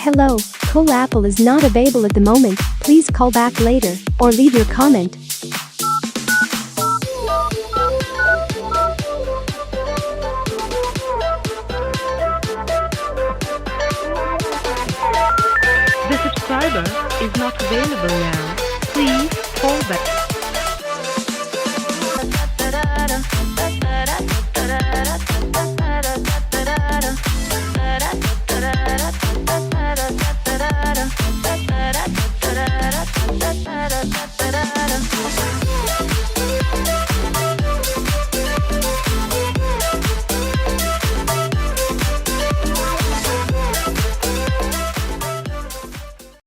Hello, coolapple is not available at the moment. Please call back later or leave your comment. The subscriber is not available now. Please call back.